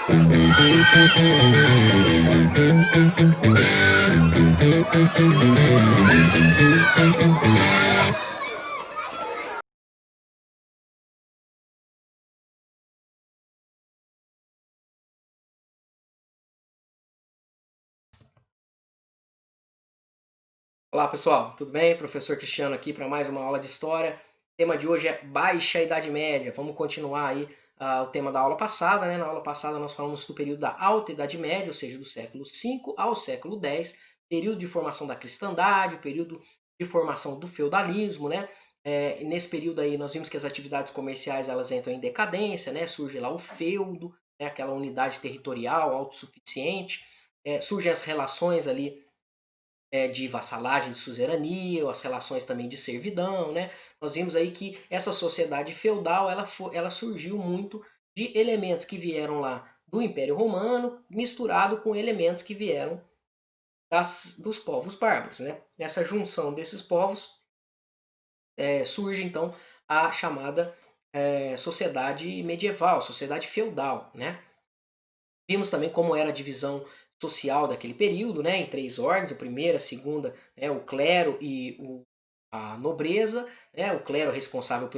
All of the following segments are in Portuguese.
Olá pessoal, tudo bem? Professor Cristiano aqui para mais uma aula de História. O tema de hoje é Baixa Idade Média. Vamos continuar aí o tema da aula passada, né? Na aula passada nós falamos do período da Alta Idade Média, ou seja, do século V ao século X, período de formação da cristandade, período de formação do feudalismo, né? Nesse período aí nós vimos que as atividades comerciais elas entram em decadência, né? Surge lá o feudo, né? Aquela unidade territorial autossuficiente, surgem as relações ali de vassalagem, de suzerania, as relações também de servidão, né? Nós vimos aí que essa sociedade feudal ela surgiu muito de elementos que vieram lá do Império Romano, misturado com elementos que vieram dos povos bárbaros, né? Nessa junção desses povos surge então a chamada sociedade medieval, sociedade feudal, né? Vimos também como era a divisão social daquele período, né, em três ordens, a primeira, a segunda, né, o clero e a nobreza, né, o clero responsável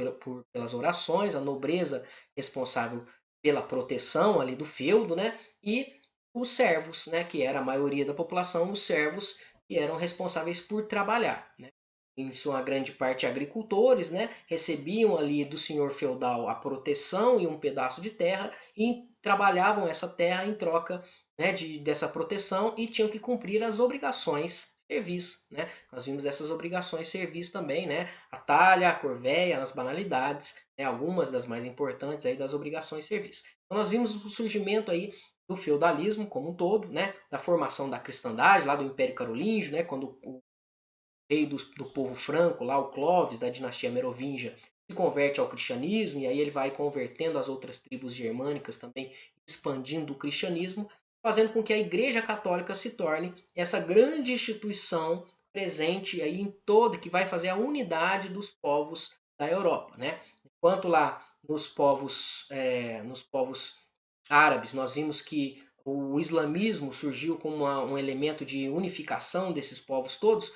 pelas orações, a nobreza responsável pela proteção ali do feudo, né, e os servos, né, que era a maioria da população, os servos que eram responsáveis por trabalhar, né. Em sua grande parte agricultores, né, recebiam ali do senhor feudal a proteção e um pedaço de terra e trabalhavam essa terra em troca, né, dessa proteção e tinham que cumprir as obrigações servis, né? Nós vimos essas obrigações servis também, né? A talha, a corveia, as banalidades, né? Algumas das mais importantes aí das obrigações servis. Então nós vimos o surgimento aí do feudalismo como um todo, né? Da formação da cristandade lá do Império Carolíngio, né? Quando o rei do povo franco, lá o Clovis, da dinastia merovingia, se converte ao cristianismo, e aí ele vai convertendo as outras tribos germânicas também, expandindo o cristianismo, fazendo com que a Igreja Católica se torne essa grande instituição presente aí em toda, que vai fazer a unidade dos povos da Europa, né? Enquanto lá nos povos árabes nós vimos que o islamismo surgiu como um elemento de unificação desses povos todos.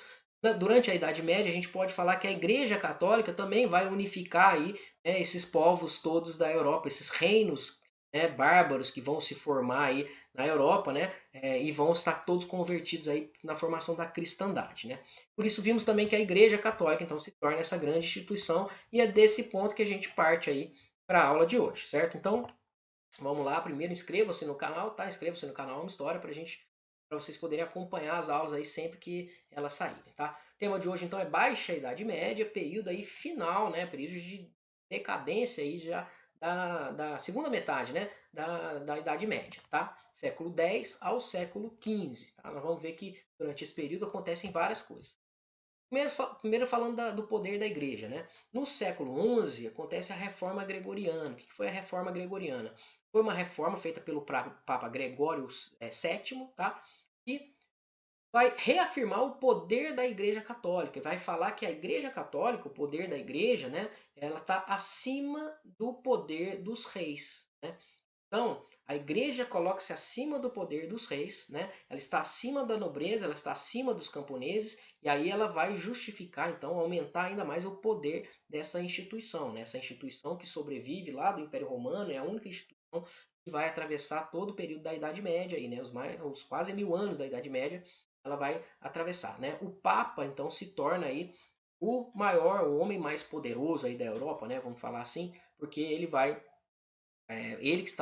Durante a Idade Média, a gente pode falar que a Igreja Católica também vai unificar aí, esses povos todos da Europa, esses reinos, né, bárbaros que vão se formar aí na Europa, né, e vão estar todos convertidos aí na formação da cristandade, né. Por isso vimos também que a Igreja Católica então se torna essa grande instituição e é desse ponto que a gente parte aí para a aula de hoje, certo? Então vamos lá, primeiro inscreva-se no canal, tá? Inscreva-se no canal Uma História para vocês poderem acompanhar as aulas aí sempre que elas saírem, tá? O tema de hoje então é Baixa Idade Média, período aí final, né? Período de decadência aí já da segunda metade, né? Da Idade Média, tá? Século X ao século XV, tá? Nós vamos ver que durante esse período acontecem várias coisas. Primeiro falando do poder da igreja, né? No século XI acontece a reforma gregoriana. O que foi a reforma gregoriana? Foi uma reforma feita pelo Papa Gregório VII, tá? E vai reafirmar o poder da Igreja Católica. Vai falar que a Igreja Católica, o poder da Igreja, né? Ela está acima do poder dos reis, né? Então, a igreja coloca-se acima do poder dos reis, né? Ela está acima da nobreza, ela está acima dos camponeses, e aí ela vai justificar, então, aumentar ainda mais o poder dessa instituição, né? Essa instituição que sobrevive lá do Império Romano, é a única instituição que vai atravessar todo o período da Idade Média, aí, né? Os quase 1000 anos da Idade Média, ela vai atravessar, né? O Papa, então, se torna aí o maior, o homem mais poderoso aí da Europa, né? Vamos falar assim, porque ele vai ele que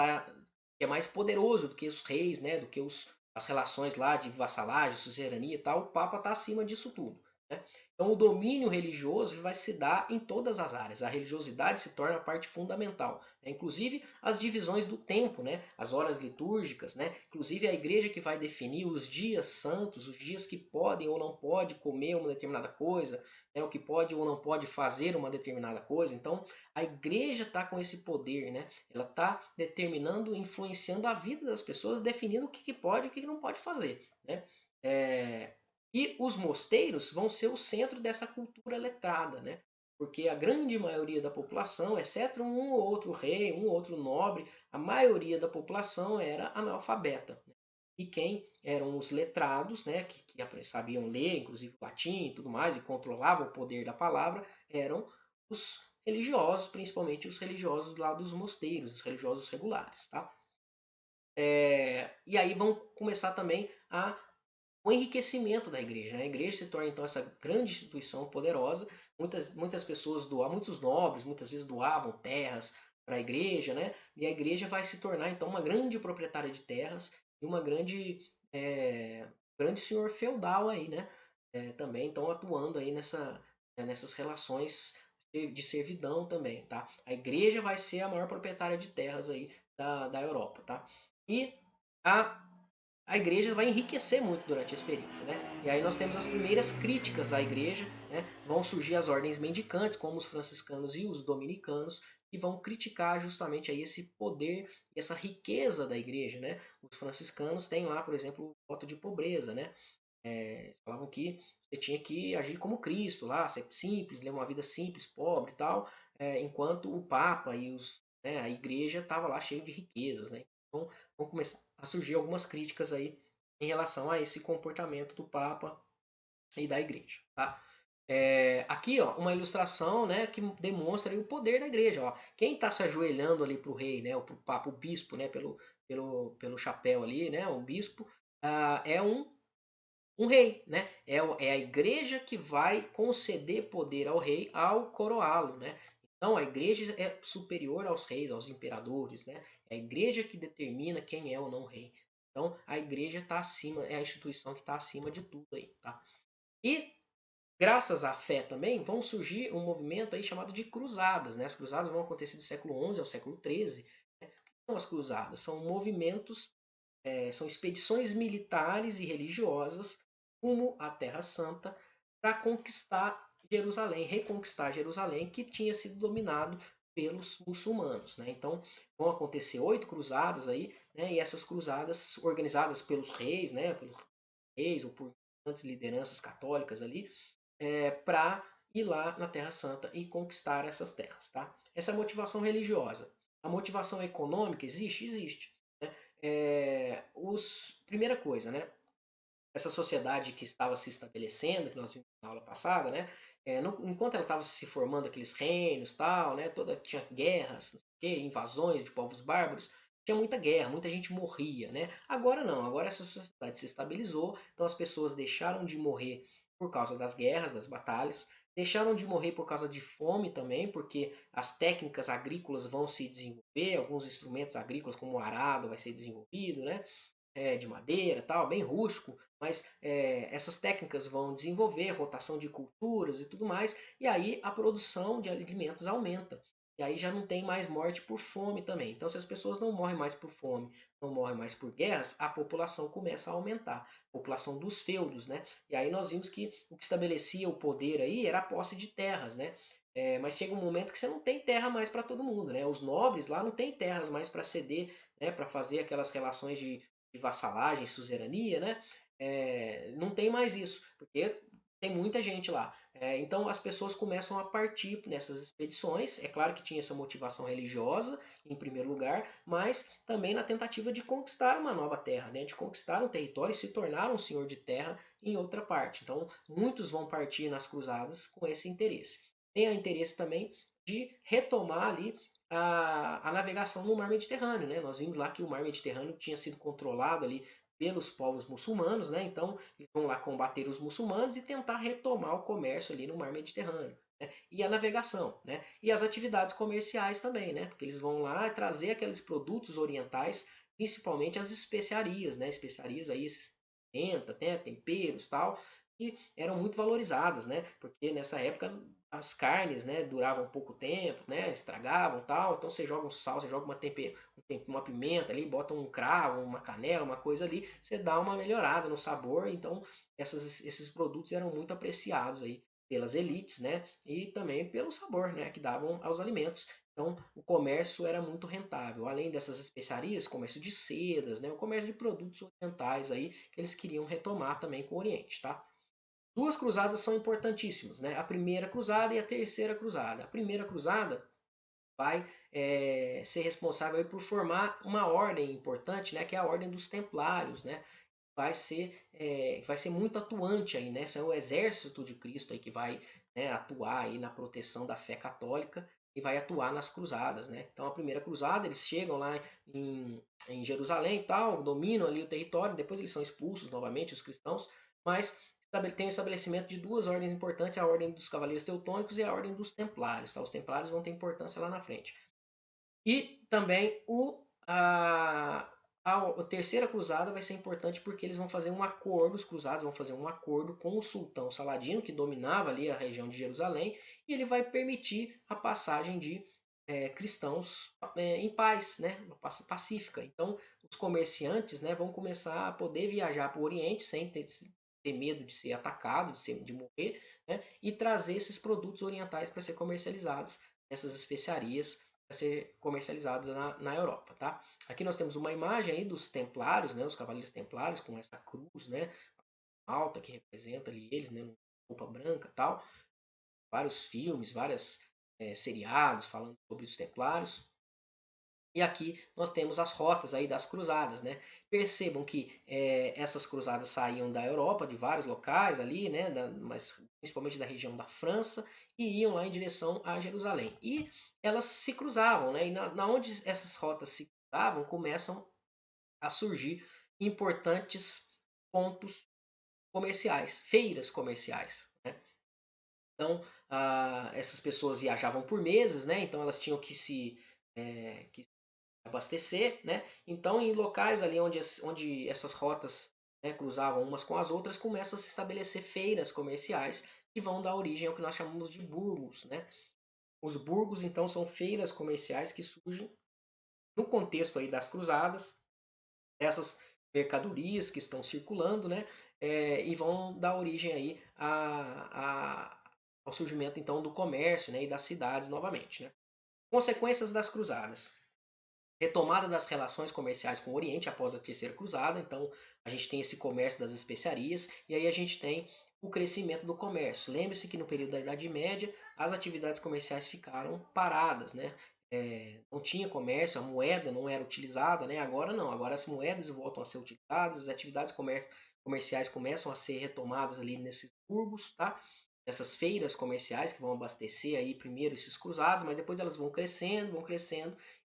é mais poderoso do que os reis, né, do que as relações lá de vassalagem, suzerania e tal, o Papa está acima disso tudo, né? Então o domínio religioso vai se dar em todas as áreas. A religiosidade se torna a parte fundamental, né? Inclusive as divisões do tempo, né? As horas litúrgicas, né? Inclusive a igreja que vai definir os dias santos, os dias que podem ou não pode comer uma determinada coisa, né? O que pode ou não pode fazer uma determinada coisa. Então a igreja está com esse poder, né? Ela está determinando, influenciando a vida das pessoas, definindo o que pode e o que não pode fazer, né? E os mosteiros vão ser o centro dessa cultura letrada, né? porque a grande maioria da população, exceto um ou outro rei, um ou outro nobre, a maioria da população era analfabeta. E quem eram os letrados, né, que sabiam ler, inclusive latim e tudo mais, e controlavam o poder da palavra, eram os religiosos, principalmente os religiosos lá dos mosteiros, os religiosos regulares. Tá? E aí vão começar também o enriquecimento da igreja. Né? A igreja se torna então essa grande instituição poderosa. Muitas pessoas doavam, muitos nobres muitas vezes doavam terras para a igreja, né? E a igreja vai se tornar então uma grande proprietária de terras e uma grande senhor feudal aí, né? Também então atuando aí nessas relações de servidão também, tá? A igreja vai ser a maior proprietária de terras aí da Europa, tá? E a a igreja vai enriquecer muito durante esse período. Né? E aí nós temos as primeiras críticas à igreja, né? Vão surgir as ordens mendicantes, como os franciscanos e os dominicanos, que vão criticar justamente aí esse poder e essa riqueza da igreja. Né? Os franciscanos têm lá, por exemplo, o voto de pobreza. Né? Eles falavam que você tinha que agir como Cristo lá, ser simples, levar uma vida simples, pobre e tal, enquanto o Papa e a igreja estava lá cheio de riquezas. Né? Então vão começar a surgir algumas críticas aí em relação a esse comportamento do Papa e da igreja. Tá? Aqui ó, uma ilustração, né, que demonstra aí o poder da igreja. Ó. Quem está se ajoelhando ali para o rei, né, ou para o Papa, o bispo, né, pelo chapéu ali, né, o bispo, é um rei, né? É a igreja que vai conceder poder ao rei ao coroá-lo, né? Então a igreja é superior aos reis, aos imperadores, né? É a igreja que determina quem é ou não rei. Então a igreja está acima, é a instituição que está acima de tudo aí, tá? E graças à fé também vão surgir um movimento aí chamado de cruzadas, né? As cruzadas vão acontecer do século XI ao século XIII. Né? O que são as cruzadas? São movimentos são expedições militares e religiosas rumo à Terra Santa para conquistar Jerusalém, reconquistar Jerusalém, que tinha sido dominado pelos muçulmanos. Né? Então vão acontecer 8 cruzadas aí, né? E essas cruzadas organizadas pelos reis, né? Pelos reis ou por grandes lideranças católicas ali, para ir lá na Terra Santa e conquistar essas terras. Tá? Essa é a motivação religiosa. A motivação econômica existe? Existe. Né? Primeira coisa, né? Essa sociedade que estava se estabelecendo, que nós vimos na aula passada, né? Enquanto ela estava se formando aqueles reinos, tal, né? Tinha guerras, invasões de povos bárbaros, tinha muita guerra, muita gente morria, né? Agora não, agora essa sociedade se estabilizou, então as pessoas deixaram de morrer por causa das guerras, das batalhas, deixaram de morrer por causa de fome também, porque as técnicas agrícolas vão se desenvolver, alguns instrumentos agrícolas como o arado vai ser desenvolvido, né? De madeira, tal, bem rústico, mas essas técnicas vão desenvolver rotação de culturas e tudo mais, e aí a produção de alimentos aumenta. E aí já não tem mais morte por fome também. Então, se as pessoas não morrem mais por fome, não morrem mais por guerras, a população começa a aumentar. A população dos feudos, né? E aí nós vimos que o que estabelecia o poder aí era a posse de terras, né? Mas chega um momento que você não tem terra mais para todo mundo, né? Os nobres lá não têm terras mais para ceder, né? Para fazer aquelas relações de vassalagem, suzerania, né? Não tem mais isso, porque tem muita gente lá. Então as pessoas começam a partir nessas expedições. É claro que tinha essa motivação religiosa, em primeiro lugar, mas também na tentativa de conquistar uma nova terra, né? De conquistar um território e se tornar um senhor de terra em outra parte. Então muitos vão partir nas cruzadas com esse interesse. Tem o interesse também de retomar ali a navegação no Mar Mediterrâneo. Né? Nós vimos lá que o Mar Mediterrâneo tinha sido controlado ali pelos povos muçulmanos, né? Então eles vão lá combater os muçulmanos e tentar retomar o comércio ali no Mar Mediterrâneo. Né? E a navegação, né? E as atividades comerciais também, né? Porque eles vão lá trazer aqueles produtos orientais, principalmente as especiarias, né? Especiarias aí, esses pimenta, né? Temperos, tal, que eram muito valorizadas, né? Porque nessa época as carnes, né, duravam pouco tempo, né, estragavam, tal. Então você joga um sal, você joga uma pimenta ali, bota um cravo, uma canela, uma coisa ali, você dá uma melhorada no sabor. Então esses produtos eram muito apreciados aí pelas elites, né, e também pelo sabor, né, que davam aos alimentos. Então o comércio era muito rentável. Além dessas especiarias, comércio de sedas, né, o comércio de produtos orientais aí que eles queriam retomar também com o Oriente, tá? Duas cruzadas são importantíssimas, né? A primeira cruzada e a terceira cruzada. A primeira cruzada vai ser responsável por formar uma ordem importante, né? Que é a ordem dos Templários, né? Vai ser muito atuante aí, né? É o exército de Cristo aí que vai, né, atuar aí na proteção da fé católica e vai atuar nas cruzadas, né? Então a primeira cruzada eles chegam lá em Jerusalém e tal, dominam ali o território, depois eles são expulsos novamente os cristãos, mas tem o estabelecimento de duas ordens importantes, a ordem dos Cavaleiros Teutônicos e a ordem dos Templários, tá? Os Templários vão ter importância lá na frente. E também a terceira cruzada vai ser importante porque eles vão fazer um acordo, os cruzados vão fazer um acordo com o sultão Saladino, que dominava ali a região de Jerusalém, e ele vai permitir a passagem de cristãos em paz, né, pacífica. Então, os comerciantes, né, vão começar a poder viajar para o Oriente sem ter medo de ser atacado, de morrer, né, e trazer esses produtos orientais para ser comercializados, essas especiarias a ser comercializados na Europa, tá? Aqui nós temos uma imagem aí dos Templários, né? Os Cavaleiros Templários com essa cruz, né? Alta que representa ali eles, né? Roupa branca, tal. Vários filmes, vários seriados falando sobre os Templários. E aqui nós temos as rotas aí das cruzadas, né? Percebam que essas cruzadas saíam da Europa, de vários locais ali, né? Mas principalmente da região da França, e iam lá em direção a Jerusalém. E elas se cruzavam, né? E na onde essas rotas se cruzavam, começam a surgir importantes pontos comerciais, feiras comerciais, né? Então, essas pessoas viajavam por meses, né? Então elas tinham que abastecer, né? Então, em locais ali onde essas rotas, né, cruzavam umas com as outras, começam a se estabelecer feiras comerciais que vão dar origem ao que nós chamamos de burgos, né? Os burgos, então, são feiras comerciais que surgem no contexto aí das cruzadas, essas mercadorias que estão circulando, né? E vão dar origem aí ao surgimento, então, do comércio, né, e das cidades novamente, né? Consequências das cruzadas. Retomada das relações comerciais com o Oriente após a Terceira Cruzada. Então, a gente tem esse comércio das especiarias e aí a gente tem o crescimento do comércio. Lembre-se que no período da Idade Média as atividades comerciais ficaram paradas, né? Não tinha comércio, a moeda não era utilizada, né? Agora não, agora as moedas voltam a ser utilizadas, as atividades comerciais começam a ser retomadas ali nesses burgos, tá? Essas feiras comerciais que vão abastecer aí primeiro esses cruzados, mas depois elas vão crescendo,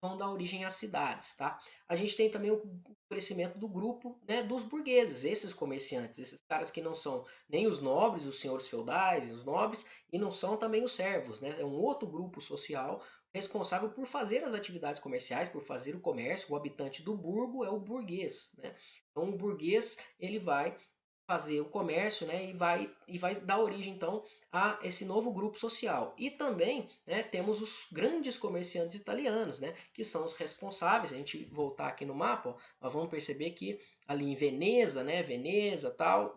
vão dar origem às cidades, tá? A gente tem também o crescimento do grupo, né, dos burgueses, esses comerciantes, esses caras que não são nem os nobres, os senhores feudais, os nobres, e não são também os servos, né? É um outro grupo social responsável por fazer as atividades comerciais, por fazer o comércio. O habitante do burgo é o burguês, né? Então o burguês ele vai fazer o comércio, né, e vai dar origem então a esse novo grupo social. E também, né, temos os grandes comerciantes italianos, né, que são os responsáveis. A gente voltar aqui no mapa, ó, nós vamos perceber que ali em Veneza, né, Veneza tal,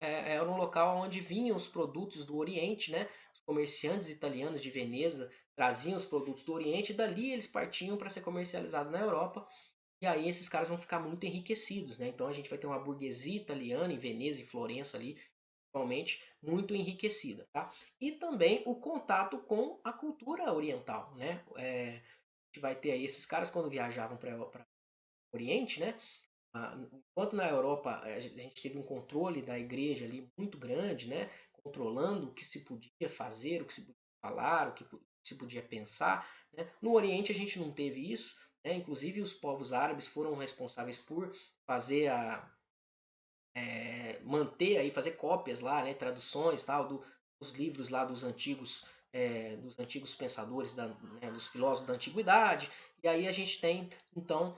era um local onde vinham os produtos do Oriente, né? Os comerciantes italianos de Veneza traziam os produtos do Oriente e dali eles partiam para ser comercializados na Europa. E aí esses caras vão ficar muito enriquecidos, né? Então a gente vai ter uma burguesia italiana em Veneza e Florença ali, principalmente, muito enriquecida, tá? E também o contato com a cultura oriental, né? A gente vai ter aí esses caras quando viajavam para o Oriente, né? Enquanto na Europa a gente teve um controle da igreja ali muito grande, né? Controlando o que se podia fazer, o que se podia falar, o que se podia pensar, né? No Oriente a gente não teve isso, né? Inclusive os povos árabes foram responsáveis por fazer manter aí, fazer cópias lá, né? Traduções tal dos livros lá dos antigos pensadores, né, dos filósofos da antiguidade. E aí a gente tem, então,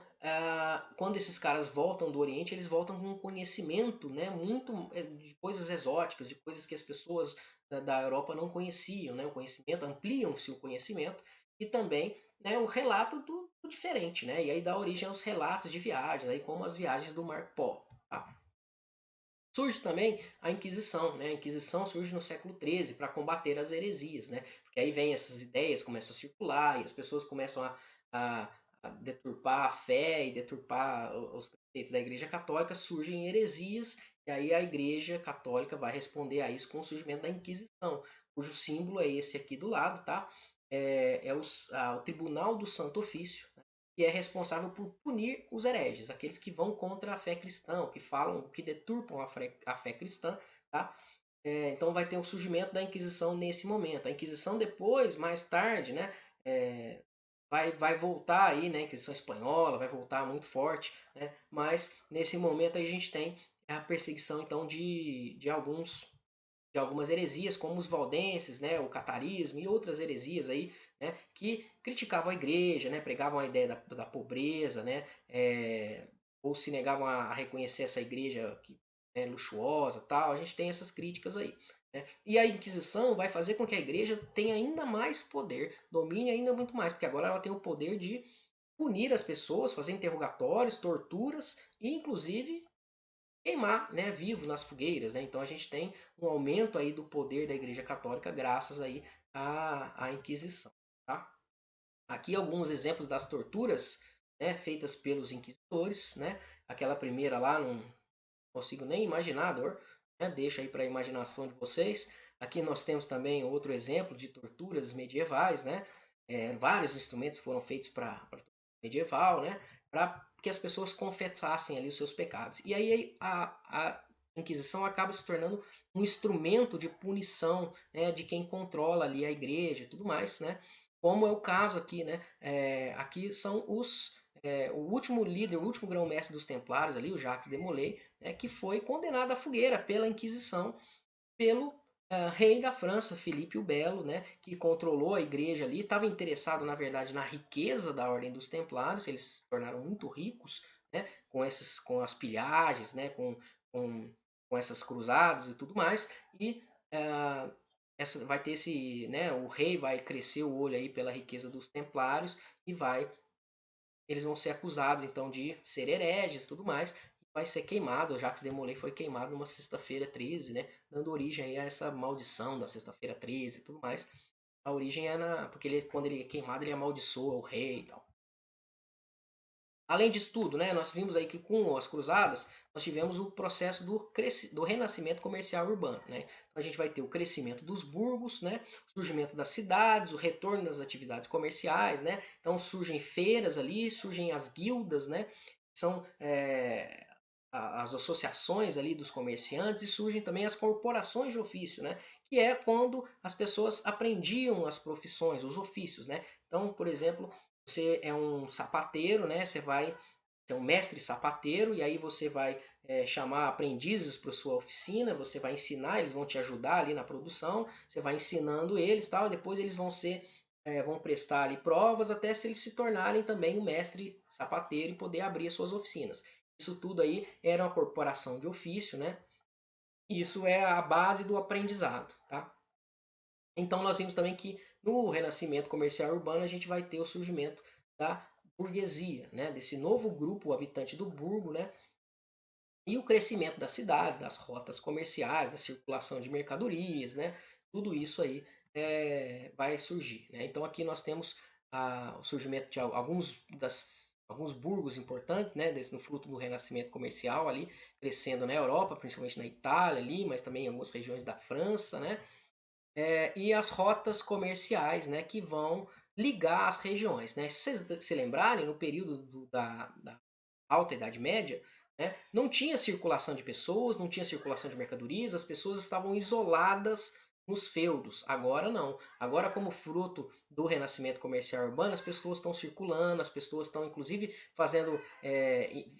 quando esses caras voltam do Oriente, eles voltam com um conhecimento, né, muito de coisas exóticas, de coisas que as pessoas da Europa não conheciam, né, o conhecimento, ampliam-se o conhecimento e também, né, o relato do diferente, né, e aí dá origem aos relatos de viagens, aí como as viagens do Marco Polo. Tá? Surge também a Inquisição, né? A Inquisição surge no século XIII para combater as heresias, né? Porque aí vem essas ideias, começam a circular e as pessoas começam a deturpar a fé e deturpar os preceitos da Igreja Católica, surgem heresias, e aí a Igreja Católica vai responder a isso com o surgimento da Inquisição, cujo símbolo é esse aqui do lado, tá? O Tribunal do Santo Ofício, né? Que é responsável por punir os hereges, aqueles que vão contra a fé cristã, que falam, que deturpam a fé cristã, tá? Então vai ter o surgimento da Inquisição nesse momento. A Inquisição depois, mais tarde, né, vai voltar aí, né, a Inquisição Espanhola vai voltar muito forte, né, mas nesse momento a gente tem a perseguição então de algumas heresias, como os valdenses, né, o catarismo e outras heresias aí, né, que criticavam a igreja, né, pregavam a ideia da pobreza, né, ou se negavam a reconhecer essa igreja que é luxuosa, tal. A gente tem essas críticas aí. Né? E a Inquisição vai fazer com que a igreja tenha ainda mais poder, domine ainda muito mais, porque agora ela tem o poder de punir as pessoas, fazer interrogatórios, torturas e, inclusive, queimar, né, vivo nas fogueiras, né? Então a gente tem um aumento aí do poder da Igreja Católica graças aí à Inquisição, tá? Aqui alguns exemplos das torturas, né, feitas pelos inquisidores, né? Aquela primeira lá, não consigo nem imaginar a dor, né? Deixa aí para a imaginação de vocês. Aqui nós temos também outro exemplo de torturas medievais, né? Vários instrumentos foram feitos para medieval, né? Para que as pessoas confessassem ali os seus pecados. E aí a Inquisição acaba se tornando um instrumento de punição, né, de quem controla ali a igreja e tudo mais, né? Como é o caso aqui, né? Aqui são o último líder, o último grão-mestre dos Templários ali, o Jacques de Molay, né, que foi condenado à fogueira pela Inquisição, pelo rei da França, Filipe o Belo, né, que controlou a igreja ali, estava interessado, na verdade, na riqueza da Ordem dos Templários, eles se tornaram muito ricos, né, com as pilhagens, né, com, com essas cruzadas e tudo mais, e vai ter esse, né, o rei vai crescer o olho aí pela riqueza dos Templários e eles vão ser acusados então de ser hereges e tudo mais, vai ser queimado. O Jacques de Molay foi queimado numa sexta-feira 13, né, dando origem a essa maldição da sexta-feira 13 e tudo mais. A origem é porque quando ele é queimado, ele amaldiçoa o rei e tal. Além disso tudo, né, nós vimos aí que com as cruzadas, nós tivemos o processo do renascimento comercial urbano. Né? Então a gente vai ter o crescimento dos burgos, né, o surgimento das cidades, o retorno das atividades comerciais. Né? Então surgem feiras ali, surgem as guildas, né, são as associações ali dos comerciantes, e surgem também as corporações de ofício, né, que é quando as pessoas aprendiam as profissões, os ofícios. Né? Então, por exemplo, você é um sapateiro, né? Você vai ser um mestre sapateiro e aí você vai chamar aprendizes para sua oficina, você vai ensinar, eles vão te ajudar ali na produção, você vai ensinando eles, tal, e depois eles vão prestar ali provas até se eles se tornarem também um mestre sapateiro e poder abrir as suas oficinas. Isso tudo aí era uma corporação de ofício, né? Isso é a base do aprendizado, tá? Então nós vimos também que no renascimento comercial urbano a gente vai ter o surgimento da burguesia, né? Desse novo grupo habitante do burgo, né? E o crescimento da cidade, das rotas comerciais, da circulação de mercadorias, né? Tudo isso aí vai surgir. Né? Então aqui nós temos o surgimento de alguns burgos importantes, né? No fruto do renascimento comercial ali, crescendo na Europa, principalmente na Itália ali, mas também em algumas regiões da França, né? E as rotas comerciais, né, que vão ligar as regiões. Né? Se vocês se lembrarem, no período da Alta Idade Média, né, não tinha circulação de pessoas, não tinha circulação de mercadorias, as pessoas estavam isoladas nos feudos. Agora não. Agora, como fruto do renascimento comercial urbano, as pessoas estão circulando, as pessoas estão inclusive fazendo,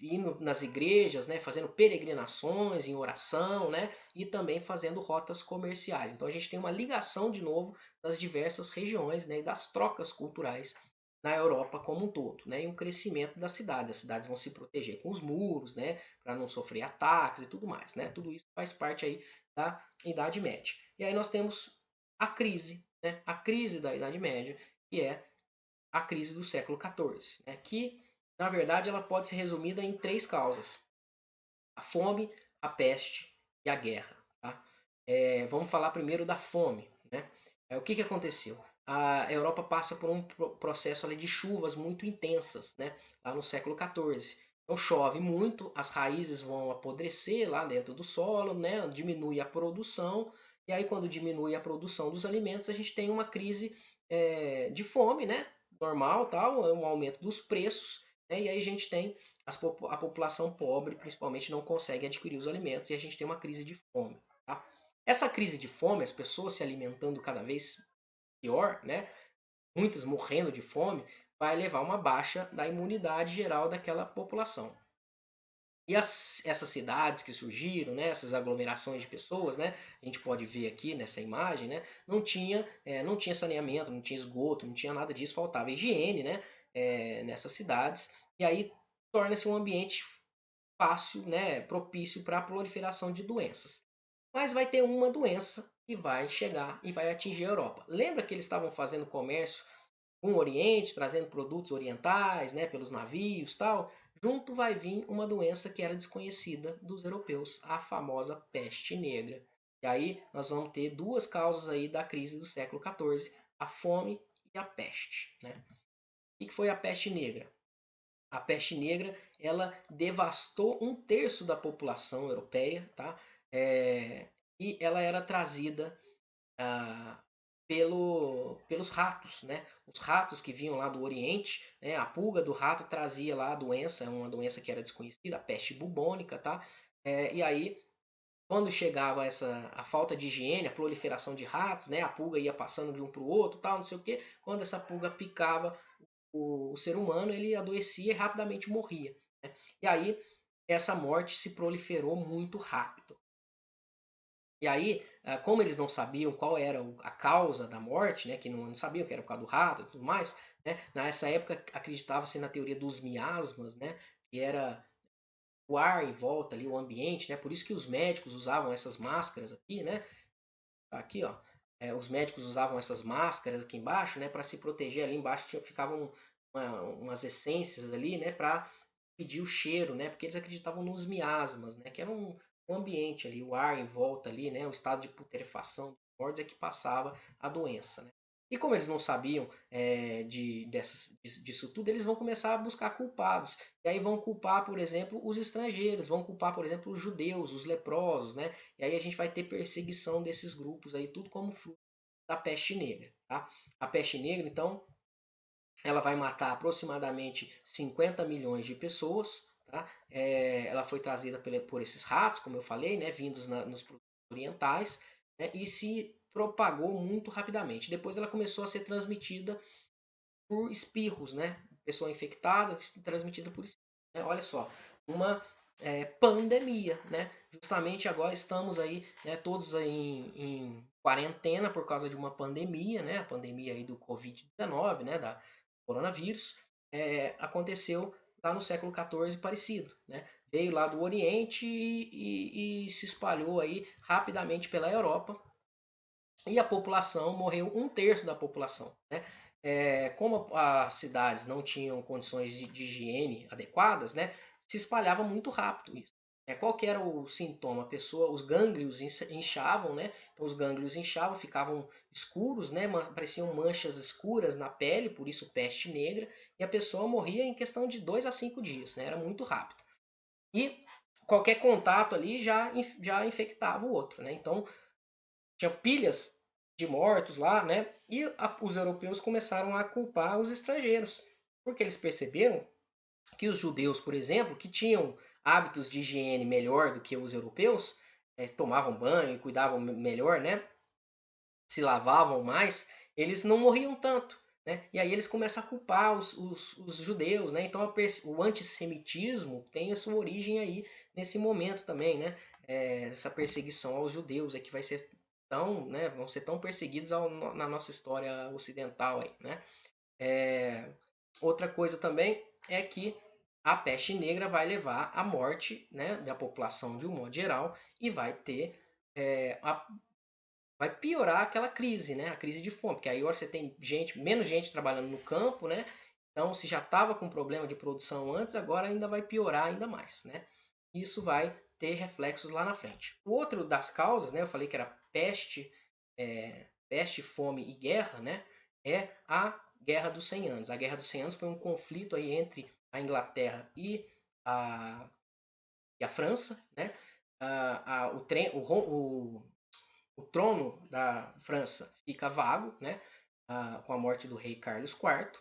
indo nas igrejas, né, fazendo peregrinações em oração, né, e também fazendo rotas comerciais. Então a gente tem uma ligação de novo das diversas regiões, né, e das trocas culturais na Europa como um todo, né, e um crescimento das cidades. As cidades vão se proteger com os muros, né, para não sofrer ataques e tudo mais, né. Tudo isso faz parte aí da Idade Média. E aí nós temos a crise, né, a crise da Idade Média, que é a crise do século XIV, né, que na verdade ela pode ser resumida em três causas: a fome, a peste e a guerra. Tá? Vamos falar primeiro da fome. Né? O que aconteceu? a Europa passa por um processo ali de chuvas muito intensas, né? Lá no século XIV. Então chove muito, as raízes vão apodrecer lá dentro do solo, né? Diminui a produção, e aí quando diminui a produção dos alimentos, a gente tem uma crise de fome, né? Normal, tal, um aumento dos preços, né? E aí a gente tem a população pobre, principalmente, não consegue adquirir os alimentos e a gente tem uma crise de fome. Tá? Essa crise de fome, as pessoas se alimentando cada vez pior, né? Muitas morrendo de fome, vai levar a uma baixa da imunidade geral daquela população. E essas cidades que surgiram, né, essas aglomerações de pessoas, né, a gente pode ver aqui nessa imagem, né, não tinha saneamento, não tinha esgoto, não tinha nada disso, faltava higiene, né, nessas cidades, e aí torna-se um ambiente fácil, né, propício para a proliferação de doenças. Mas vai ter uma doença que vai chegar e vai atingir a Europa. Lembra que eles estavam fazendo comércio com o Oriente, trazendo produtos orientais, né, pelos navios, tal? Junto vai vir uma doença que era desconhecida dos europeus, a famosa peste negra. E aí nós vamos ter duas causas aí da crise do século XIV, a fome e a peste, né? O que foi a peste negra? A peste negra ela devastou um terço da população europeia, tá? E ela era trazida ah, pelos ratos, né? Os ratos que vinham lá do Oriente, né? A pulga do rato trazia lá a doença, uma doença que era desconhecida, a peste bubônica, tá? E aí, quando chegava a falta de higiene, a proliferação de ratos, né? A pulga ia passando de um para o outro, tal, não sei o quê. Quando essa pulga picava o ser humano, ele adoecia e rapidamente morria. Né? E aí, essa morte se proliferou muito rápido. E aí, como eles não sabiam qual era a causa da morte, né, que não sabiam que era por causa do rato e tudo mais, né, nessa época acreditava-se na teoria dos miasmas, né, que era o ar em volta ali, o ambiente, né, por isso que os médicos usavam essas máscaras aqui, né, aqui, ó, os médicos usavam essas máscaras aqui embaixo, né, para se proteger ali embaixo ficavam umas essências ali, né, para pedir o cheiro, né, porque eles acreditavam nos miasmas, né, que era um ambiente ali, o ar em volta ali, né, o estado de putrefação dos corpos é que passava a doença, né. E como eles não sabiam disso tudo, eles vão começar a buscar culpados. E aí vão culpar, por exemplo, os estrangeiros, vão culpar, por exemplo, os judeus, os leprosos, né? E aí a gente vai ter perseguição desses grupos aí, tudo como fruto da peste negra, tá? A peste negra, então, ela vai matar aproximadamente 50 milhões de pessoas, tá? Ela foi trazida por esses ratos, como eu falei, né? Vindos nos produtos orientais, né? E se propagou muito rapidamente. Depois ela começou a ser transmitida por espirros, né? Pessoa infectada transmitida por espirros. Né? Olha só, uma pandemia, né? Justamente agora estamos aí, né, todos aí em quarentena por causa de uma pandemia, né? A pandemia aí do Covid-19, né? Da coronavírus, aconteceu lá no século XIV parecido, né? Veio lá do Oriente e se espalhou aí rapidamente pela Europa e a população morreu um terço da população, né? Como as cidades não tinham condições de higiene adequadas, né, se espalhava muito rápido isso. Qual que era o sintoma? A pessoa, os gânglios inchavam, né? Então os gânglios inchavam, ficavam escuros, né? Pareciam manchas escuras na pele, por isso peste negra, e a pessoa morria em questão de 2 a 5 dias, né? Era muito rápido. E qualquer contato ali já infectava o outro, né? Então tinha pilhas de mortos lá, né? E os europeus começaram a culpar os estrangeiros, porque eles perceberam que os judeus, por exemplo, que tinham hábitos de higiene melhor do que os europeus, tomavam banho e cuidavam melhor, né? Se lavavam mais, eles não morriam tanto. Né? E aí eles começam a culpar os judeus. Né? Então o antissemitismo tem a sua origem aí nesse momento também. Né? Essa perseguição aos judeus é que vai ser tão, né, vão ser tão perseguidos na nossa história ocidental. Aí, né? Outra coisa também é que a peste negra vai levar à morte, né, da população de um modo geral e vai ter vai piorar aquela crise, né? A crise de fome, porque aí agora você tem menos gente trabalhando no campo, né? Então, se já estava com problema de produção antes, agora ainda vai piorar ainda mais, né? Isso vai ter reflexos lá na frente. O outro das causas, né? Eu falei que era peste, fome e guerra, né? é a Guerra dos 100 Anos. A Guerra dos 100 Anos foi um conflito aí entre a Inglaterra a, e a França, né? O trono da França fica vago, né? Com a morte do rei Carlos IV.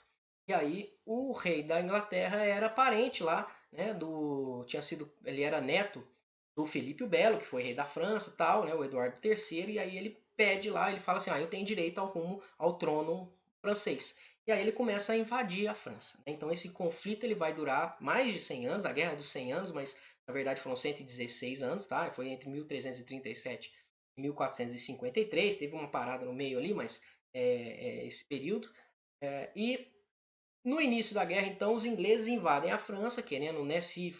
E aí o rei da Inglaterra era parente lá, né? Ele era neto do Felipe o Belo, que foi rei da França, tal, né? O Eduardo III. E aí ele pede lá, ele fala assim, eu tenho direito ao trono francês. E aí ele começa a invadir a França, né? Então esse conflito ele vai durar mais de 100 anos, a Guerra dos 100 Anos, mas na verdade foram 116 anos, tá? Foi entre 1337 e 1453, teve uma parada no meio ali, mas esse período. E no início da guerra, então, os ingleses invadem a França, querendo, né, se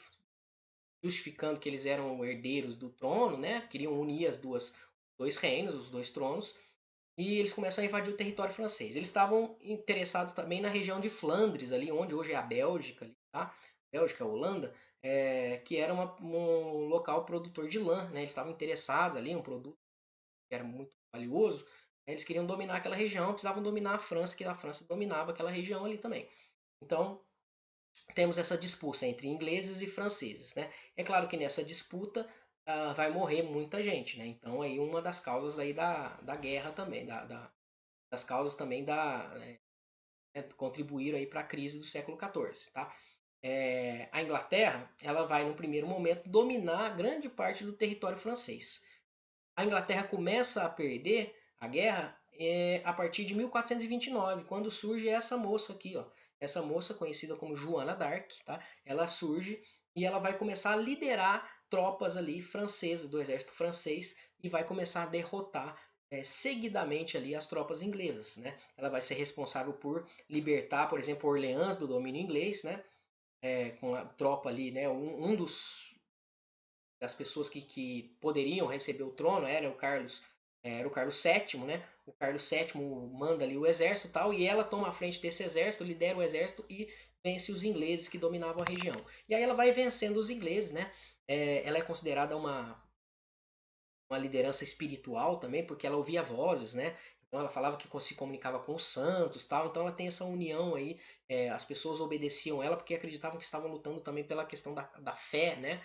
justificando que eles eram herdeiros do trono, né, queriam unir os dois reinos, os dois tronos, e eles começam a invadir o território francês. Eles estavam interessados também na região de Flandres, ali onde hoje é a Bélgica, ali, tá? Bélgica, Holanda, que era um local produtor de lã, né? Eles estavam interessados ali, um produto que era muito valioso. Eles queriam dominar aquela região, precisavam dominar a França, que a França dominava aquela região ali também. Então, temos essa disputa entre ingleses e franceses, né? É claro que nessa disputa vai morrer muita gente, né? Então aí uma das causas aí da guerra também, das causas também contribuíram aí para a crise do século XIV, tá? A Inglaterra, ela vai no primeiro momento dominar grande parte do território francês. A Inglaterra começa a perder a guerra a partir de 1429, quando surge essa moça aqui, ó, essa moça conhecida como Joana d'Arc, tá? Ela surge e ela vai começar a liderar tropas ali francesas do exército francês e vai começar a derrotar seguidamente ali as tropas inglesas, né? Ela vai ser responsável por libertar, por exemplo, Orleans do domínio inglês, né? Com a tropa ali, né? Um das pessoas que poderiam receber o trono era o Carlos VII, né? O Carlos VII manda ali o exército e tal, e ela toma a frente desse exército, lidera o exército e vence os ingleses que dominavam a região. E aí ela vai vencendo os ingleses, né? Ela é considerada uma liderança espiritual também, porque ela ouvia vozes, né? Então ela falava que se comunicava com os santos, tal. Então ela tem essa união aí. As pessoas obedeciam ela porque acreditavam que estavam lutando também pela questão da fé, né?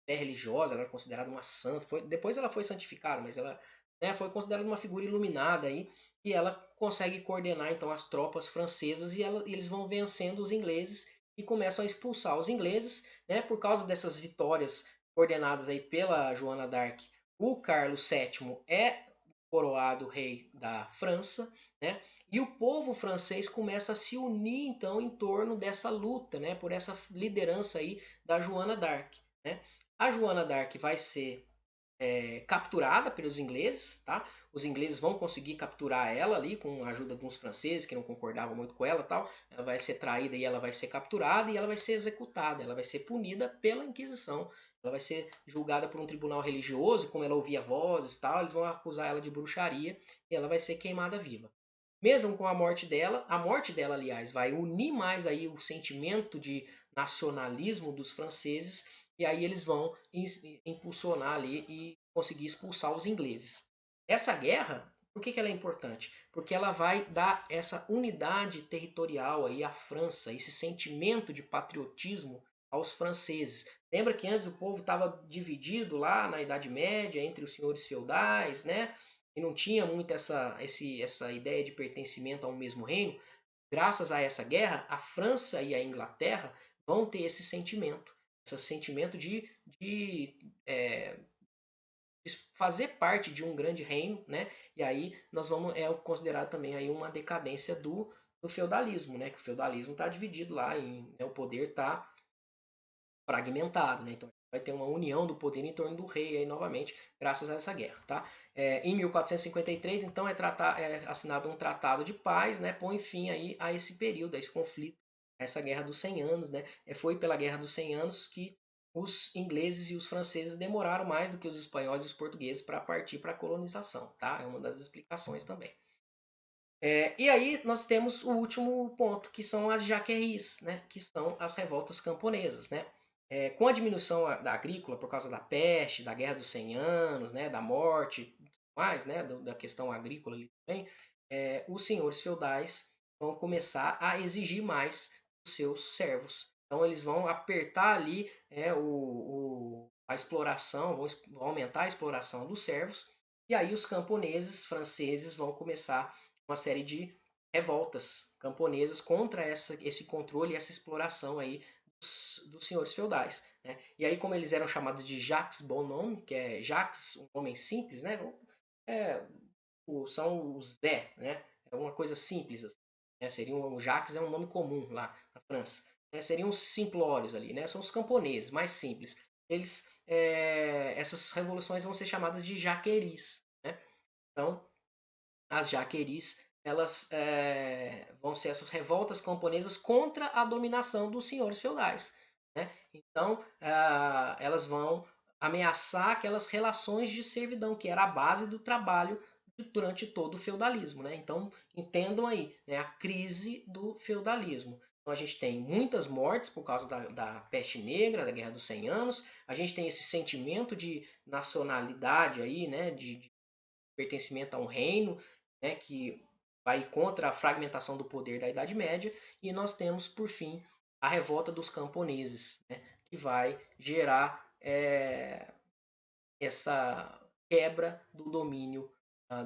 Fé religiosa, ela era considerada uma santa. Depois ela foi santificada, mas ela, né, foi considerada uma figura iluminada aí. E ela consegue coordenar então as tropas francesas e eles vão vencendo os ingleses e começam a expulsar os ingleses, né, por causa dessas vitórias coordenadas aí pela Joana d'Arc. O Carlos VII é coroado rei da França, né? E o povo francês começa a se unir então em torno dessa luta, né, por essa liderança aí da Joana d'Arc, né? A Joana d'Arc vai ser capturada pelos ingleses, tá? Os ingleses vão conseguir capturar ela ali com a ajuda de uns franceses que não concordavam muito com ela, tal. Ela vai ser traída e ela vai ser capturada e ela vai ser executada, ela vai ser punida pela Inquisição. Ela vai ser julgada por um tribunal religioso, como ela ouvia vozes, tal, eles vão acusar ela de bruxaria e ela vai ser queimada viva. Mesmo com a morte dela, aliás, vai unir mais aí o sentimento de nacionalismo dos franceses e aí eles vão impulsionar ali e conseguir expulsar os ingleses. Essa guerra, por que ela é importante? Porque ela vai dar essa unidade territorial aí à França, esse sentimento de patriotismo aos franceses. Lembra que antes o povo estava dividido lá na Idade Média entre os senhores feudais, né? E não tinha muito essa ideia de pertencimento a um mesmo reino. Graças a essa guerra, a França e a Inglaterra vão ter esse sentimento de fazer parte de um grande reino, né? E aí nós vamos considerar também aí uma decadência do feudalismo, né? Que o feudalismo está dividido lá, o poder está fragmentado, né? Então vai ter uma união do poder em torno do rei aí novamente, graças a essa guerra, tá? Em 1453, então é assinado um tratado de paz, né? Põe fim aí a esse período, a esse conflito, a essa guerra dos 100 anos, né? Foi pela guerra dos 100 anos que os ingleses e os franceses demoraram mais do que os espanhóis e os portugueses para partir para a colonização, tá? É uma das explicações também. E aí nós temos o último ponto, que são as jaqueries, né? Que são as revoltas camponesas, né? Com a diminuição da agrícola por causa da peste, da guerra dos 100 anos, né? Da morte, mais, né? Da questão agrícola ali também, os senhores feudais vão começar a exigir mais dos seus servos. Então eles vão apertar ali a exploração, vão aumentar a exploração dos servos, e aí os camponeses franceses vão começar uma série de revoltas camponesas contra esse controle e essa exploração aí dos senhores feudais. Né? E aí, como eles eram chamados de Jacques Bonhomme, que é Jacques, um homem simples, né? É, são os Zé, né? É uma coisa simples. Assim, né? O Jacques é um nome comum lá na França. Né? Seriam os simplórios ali, né? São os camponeses, mais simples. Essas revoluções vão ser chamadas de jaqueris. Né? Então, as jaqueris elas vão ser essas revoltas camponesas contra a dominação dos senhores feudais. Né? Então, elas vão ameaçar aquelas relações de servidão, que era a base do trabalho durante todo o feudalismo. Né? Então, entendam aí né, a crise do feudalismo. Então, a gente tem muitas mortes por causa da peste negra, da Guerra dos 100 Anos. A gente tem esse sentimento de nacionalidade aí, né, de pertencimento a um reino, né, que vai contra a fragmentação do poder da Idade Média, e nós temos, por fim, a revolta dos camponeses, né, que vai gerar essa quebra do domínio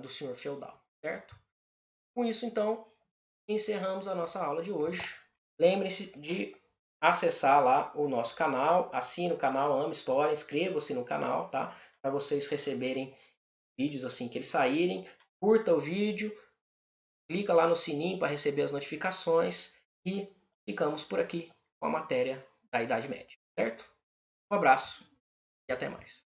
do senhor feudal, certo? Com isso, então, encerramos a nossa aula de hoje. Lembre-se de acessar lá o nosso canal, assine o canal Ama História, inscreva-se no canal, tá? Para vocês receberem vídeos assim que eles saírem. Curta o vídeo, clica lá no sininho para receber as notificações e ficamos por aqui com a matéria da Idade Média, certo? Um abraço e até mais.